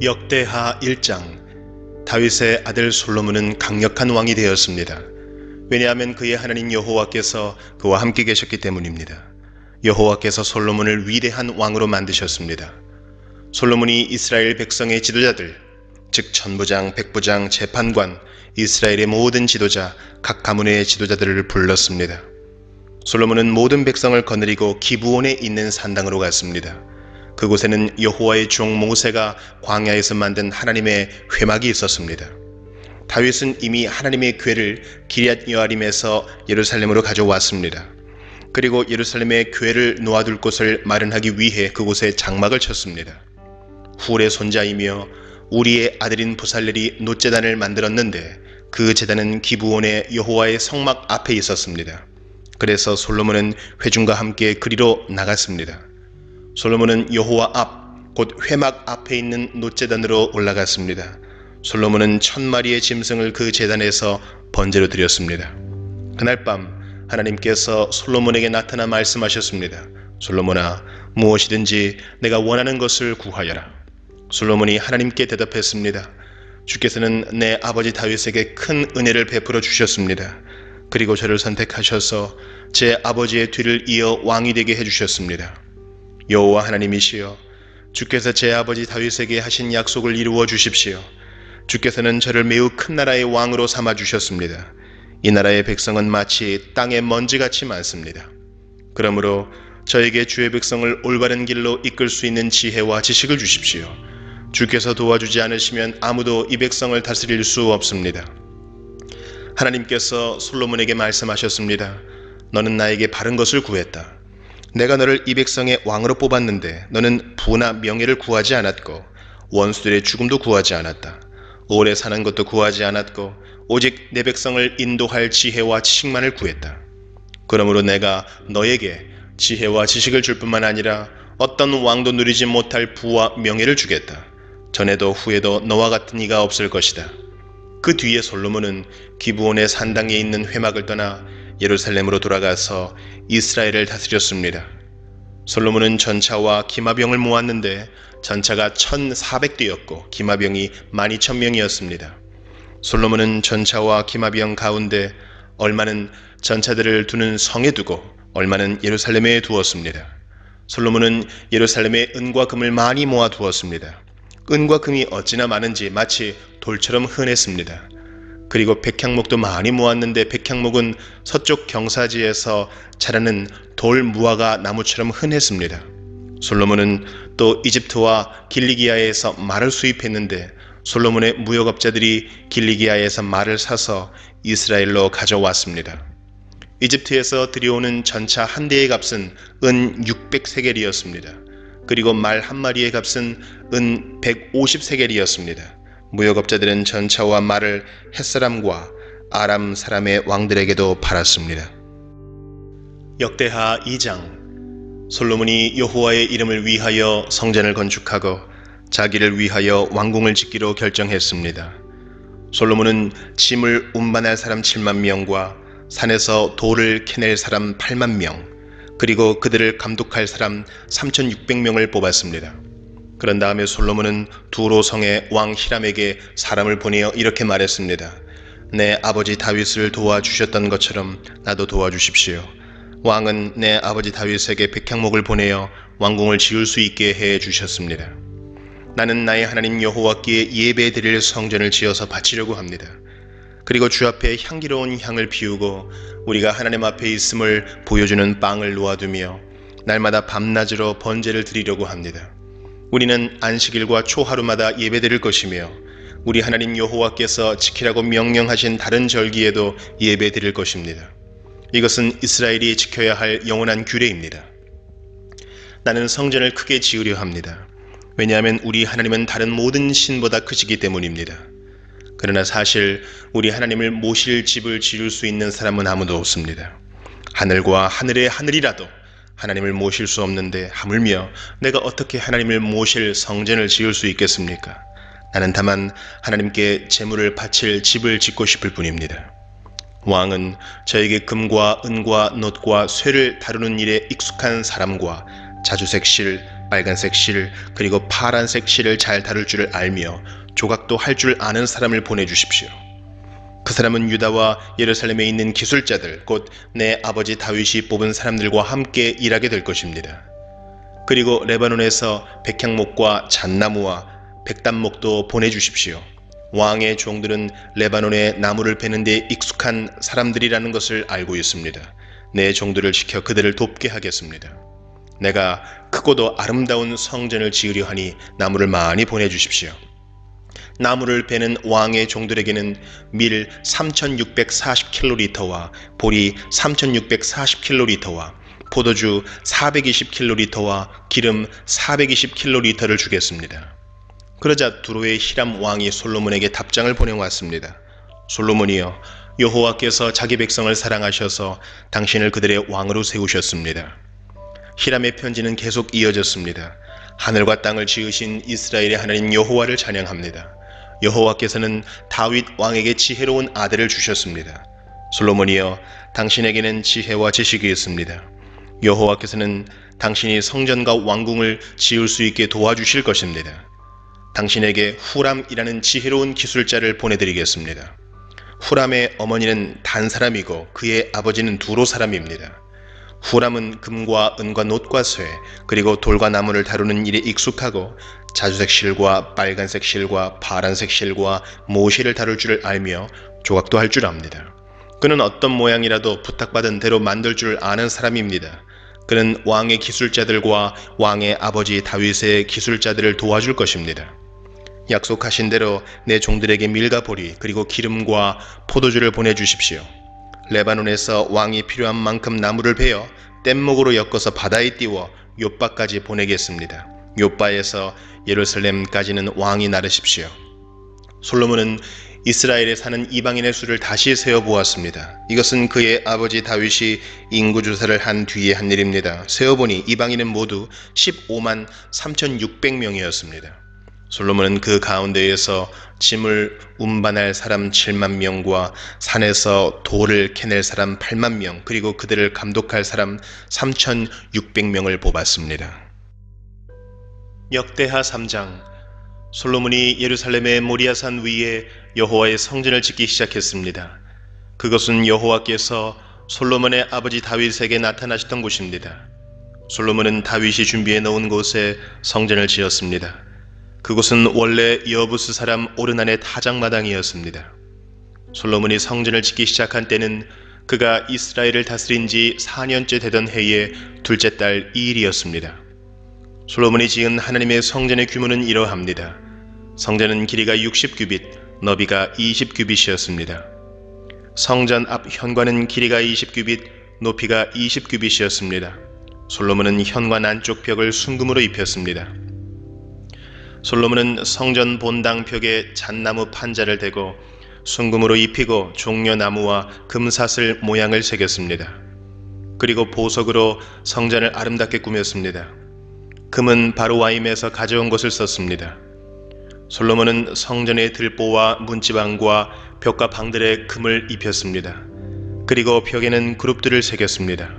역대하 1장. 다윗의 아들 솔로몬은 강력한 왕이 되었습니다. 왜냐하면 그의 하나님 여호와께서 그와 함께 계셨기 때문입니다. 여호와께서 솔로몬을 위대한 왕으로 만드셨습니다. 솔로몬이 이스라엘 백성의 지도자들, 즉 천부장, 백부장, 재판관, 이스라엘의 모든 지도자, 각 가문의 지도자들을 불렀습니다. 솔로몬은 모든 백성을 거느리고 기브온에 있는 산당으로 갔습니다. 그곳에는 여호와의 종 모세가 광야에서 만든 하나님의 회막이 있었습니다. 다윗은 이미 하나님의 궤를 기럇 여아림에서 예루살렘으로 가져왔습니다. 그리고 예루살렘에 궤를 놓아둘 곳을 마련하기 위해 그곳에 장막을 쳤습니다. 훌의 손자이며 우리의 아들인 부살렐이 놋제단을 만들었는데 그 제단은 기브온의 여호와의 성막 앞에 있었습니다. 그래서 솔로몬은 회중과 함께 그리로 나갔습니다. 솔로몬은 여호와 앞, 곧 회막 앞에 있는 놋제단으로 올라갔습니다. 솔로몬은 1000마리의 짐승을 그 제단에서 번제로 드렸습니다. 그날 밤 하나님께서 솔로몬에게 나타나 말씀하셨습니다. 솔로몬아, 무엇이든지 내가 원하는 것을 구하여라. 솔로몬이 하나님께 대답했습니다. 주께서는 내 아버지 다윗에게 큰 은혜를 베풀어 주셨습니다. 그리고 저를 선택하셔서 제 아버지의 뒤를 이어 왕이 되게 해주셨습니다. 여호와 하나님이시여, 주께서 제 아버지 다윗에게 하신 약속을 이루어 주십시오. 주께서는 저를 매우 큰 나라의 왕으로 삼아 주셨습니다. 이 나라의 백성은 마치 땅의 먼지같이 많습니다. 그러므로 저에게 주의 백성을 올바른 길로 이끌 수 있는 지혜와 지식을 주십시오. 주께서 도와주지 않으시면 아무도 이 백성을 다스릴 수 없습니다. 하나님께서 솔로몬에게 말씀하셨습니다. 너는 나에게 바른 것을 구했다. 내가 너를 이 백성의 왕으로 뽑았는데 너는 부나 명예를 구하지 않았고 원수들의 죽음도 구하지 않았다. 오래 사는 것도 구하지 않았고 오직 내 백성을 인도할 지혜와 지식만을 구했다. 그러므로 내가 너에게 지혜와 지식을 줄 뿐만 아니라 어떤 왕도 누리지 못할 부와 명예를 주겠다. 전에도 후에도 너와 같은 이가 없을 것이다. 그 뒤에 솔로몬은 기브온의 산당에 있는 회막을 떠나 예루살렘으로 돌아가서 이스라엘을 다스렸습니다. 솔로몬은 전차와 기마병을 모았는데 전차가 1400대였고 기마병이 12000명이었습니다. 솔로몬은 전차와 기마병 가운데 얼마는 전차들을 두는 성에 두고 얼마는 예루살렘에 두었습니다. 솔로몬은 예루살렘에 은과 금을 많이 모아 두었습니다. 은과 금이 어찌나 많은지 마치 돌처럼 흔했습니다. 그리고 백향목도 많이 모았는데 백향목은 서쪽 경사지에서 자라는 돌 무화과 나무처럼 흔했습니다. 솔로몬은 또 이집트와 길리기아에서 말을 수입했는데 솔로몬의 무역업자들이 길리기아에서 말을 사서 이스라엘로 가져왔습니다. 이집트에서 들여오는 전차 한 대의 값은 은 600세겔이었습니다. 그리고 말 한 마리의 값은 은 150세겔이었습니다. 무역업자들은 전차와 말을 햇사람과 아람 사람의 왕들에게도 팔았습니다. 역대하 2장. 솔로몬이 여호와의 이름을 위하여 성전을 건축하고 자기를 위하여 왕궁을 짓기로 결정했습니다. 솔로몬은 짐을 운반할 사람 7만 명과 산에서 돌을 캐낼 사람 8만 명, 그리고 그들을 감독할 사람 3600명을 뽑았습니다. 그런 다음에 솔로몬은 두로 성의 왕 히람에게 사람을 보내어 이렇게 말했습니다. 내 아버지 다윗을 도와주셨던 것처럼 나도 도와주십시오. 왕은 내 아버지 다윗에게 백향목을 보내어 왕궁을 지을 수 있게 해 주셨습니다. 나는 나의 하나님 여호와께 예배드릴 성전을 지어서 바치려고 합니다. 그리고 주 앞에 향기로운 향을 피우고 우리가 하나님 앞에 있음을 보여주는 빵을 놓아두며 날마다 밤낮으로 번제를 드리려고 합니다. 우리는 안식일과 초하루마다 예배드릴 것이며 우리 하나님 여호와께서 지키라고 명령하신 다른 절기에도 예배드릴 것입니다. 이것은 이스라엘이 지켜야 할 영원한 규례입니다. 나는 성전을 크게 지으려 합니다. 왜냐하면 우리 하나님은 다른 모든 신보다 크시기 때문입니다. 그러나 사실 우리 하나님을 모실 집을 지을 수 있는 사람은 아무도 없습니다. 하늘과 하늘의 하늘이라도 하나님을 모실 수 없는데 하물며 내가 어떻게 하나님을 모실 성전을 지을 수 있겠습니까? 나는 다만 하나님께 제물을 바칠 집을 짓고 싶을 뿐입니다. 왕은 저에게 금과 은과 놋과 쇠를 다루는 일에 익숙한 사람과 자주색 실, 빨간색 실, 그리고 파란색 실을 잘 다룰 줄을 알며 조각도 할 줄 아는 사람을 보내주십시오. 그 사람은 유다와 예루살렘에 있는 기술자들, 곧 내 아버지 다윗이 뽑은 사람들과 함께 일하게 될 것입니다. 그리고 레바논에서 백향목과 잣나무와 백단목도 보내주십시오. 왕의 종들은 레바논의 나무를 베는 데 익숙한 사람들이라는 것을 알고 있습니다. 내 종들을 시켜 그들을 돕게 하겠습니다. 내가 크고도 아름다운 성전을 지으려 하니 나무를 많이 보내주십시오. 나무를 베는 왕의 종들에게는 밀 3640킬로리터와 보리 3640킬로리터와 포도주 420킬로리터와 기름 420킬로리터를 주겠습니다. 그러자 두로의 히람 왕이 솔로몬에게 답장을 보내왔습니다. 솔로몬이여, 여호와께서 자기 백성을 사랑하셔서 당신을 그들의 왕으로 세우셨습니다. 히람의 편지는 계속 이어졌습니다. 하늘과 땅을 지으신 이스라엘의 하나님 여호와를 찬양합니다. 여호와께서는 다윗 왕에게 지혜로운 아들을 주셨습니다. 솔로몬이여, 당신에게는 지혜와 지식이 있습니다. 여호와께서는 당신이 성전과 왕궁을 지을 수 있게 도와주실 것입니다. 당신에게 후람이라는 지혜로운 기술자를 보내드리겠습니다. 후람의 어머니는 단 사람이고 그의 아버지는 두로 사람입니다. 후람은 금과 은과 놋과 쇠, 그리고 돌과 나무를 다루는 일에 익숙하고 자주색 실과 빨간색 실과 파란색 실과 모실을 다룰 줄을 알며 조각도 할 줄 압니다. 그는 어떤 모양이라도 부탁받은 대로 만들 줄 아는 사람입니다. 그는 왕의 기술자들과 왕의 아버지 다윗의 기술자들을 도와줄 것입니다. 약속하신 대로 내 종들에게 밀과 보리 그리고 기름과 포도주를 보내주십시오. 레바논에서 왕이 필요한 만큼 나무를 베어 뗏목으로 엮어서 바다에 띄워 욥바까지 보내겠습니다. 욥바에서 예루살렘까지는 왕이 나르십시오. 솔로몬은 이스라엘에 사는 이방인의 수를 다시 세어보았습니다. 이것은 그의 아버지 다윗이 인구조사를 한 뒤에 한 일입니다. 세어보니 이방인은 모두 15만 3,600명이었습니다. 솔로몬은 그 가운데에서 짐을 운반할 사람 7만 명과 산에서 돌을 캐낼 사람 8만 명, 그리고 그들을 감독할 사람 3,600명을 뽑았습니다. 역대하 3장. 솔로몬이 예루살렘의 모리아산 위에 여호와의 성전을 짓기 시작했습니다. 그것은 여호와께서 솔로몬의 아버지 다윗에게 나타나셨던 곳입니다. 솔로몬은 다윗이 준비해 놓은 곳에 성전을 지었습니다. 그곳은 원래 여부스 사람 오르난의 타작마당이었습니다. 솔로몬이 성전을 짓기 시작한 때는 그가 이스라엘을 다스린 지 4년째 되던 해의 둘째 달 2일이었습니다. 솔로몬이 지은 하나님의 성전의 규모는 이러합니다. 성전은 길이가 60규빗, 너비가 20규빗이었습니다. 성전 앞 현관은 길이가 20규빗, 높이가 20규빗이었습니다. 솔로몬은 현관 안쪽 벽을 순금으로 입혔습니다. 솔로몬은 성전 본당 벽에 잣나무 판자를 대고 순금으로 입히고 종려나무와 금사슬 모양을 새겼습니다. 그리고 보석으로 성전을 아름답게 꾸몄습니다. 금은 바로와임에서 가져온 것을 썼습니다. 솔로몬은 성전의 들보와 문지방과 벽과 방들에 금을 입혔습니다. 그리고 벽에는 그룹들을 새겼습니다.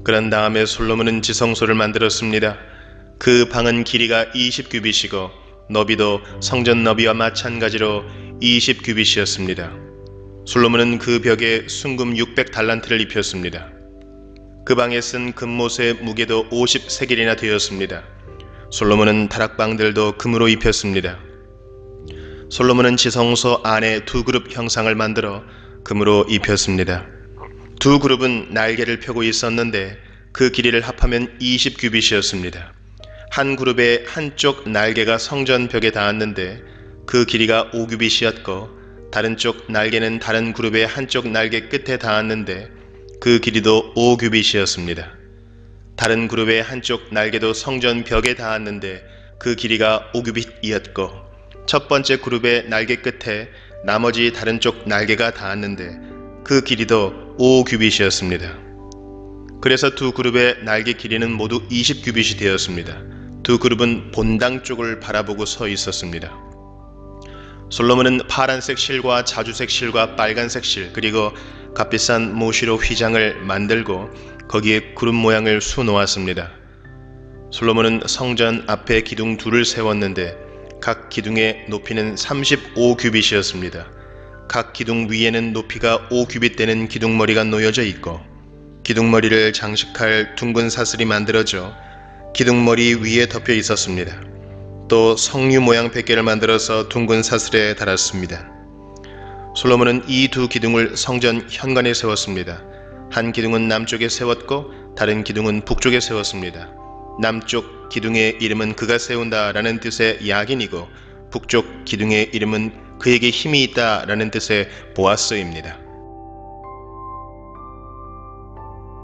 그런 다음에 솔로몬은 지성소를 만들었습니다. 그 방은 길이가 20규빗이고 너비도 성전 너비와 마찬가지로 20규빗이었습니다. 솔로몬은 그 벽에 순금 600달란트를 입혔습니다. 그 방에 쓴 금못의 무게도 50세겔이나 되었습니다. 솔로몬은 다락방들도 금으로 입혔습니다. 솔로몬은 지성소 안에 두 그룹 형상을 만들어 금으로 입혔습니다. 두 그룹은 날개를 펴고 있었는데 그 길이를 합하면 20규빗이었습니다. 한 그룹의 한쪽 날개가 성전 벽에 닿았는데 그 길이가 5규빗이었고 다른 쪽 날개는 다른 그룹의 한쪽 날개 끝에 닿았는데 그 길이도 5규빗이었습니다. 다른 그룹의 한쪽 날개도 성전 벽에 닿았는데 그 길이가 5규빗이었고 첫 번째 그룹의 날개 끝에 나머지 다른 쪽 날개가 닿았는데 그 길이도 5규빗이었습니다. 그래서 두 그룹의 날개 길이는 모두 20규빗이 되었습니다. 두 그룹은 본당 쪽을 바라보고 서 있었습니다. 솔로몬은 파란색 실과 자주색 실과 빨간색 실 그리고 값비싼 모시로 휘장을 만들고 거기에 그룹 모양을 수놓았습니다. 솔로몬은 성전 앞에 기둥 둘을 세웠는데 각 기둥의 높이는 35규빗이었습니다. 각 기둥 위에는 높이가 5규빗 되는 기둥머리가 놓여져 있고 기둥머리를 장식할 둥근 사슬이 만들어져 기둥머리 위에 덮여 있었습니다. 또 성류 모양 베개를 만들어서 둥근 사슬에 달았습니다. 솔로몬은 이 두 기둥을 성전 현관에 세웠습니다. 한 기둥은 남쪽에 세웠고 다른 기둥은 북쪽에 세웠습니다. 남쪽 기둥의 이름은 그가 세운다 라는 뜻의 야긴이고 북쪽 기둥의 이름은 그에게 힘이 있다 라는 뜻의 보아스입니다.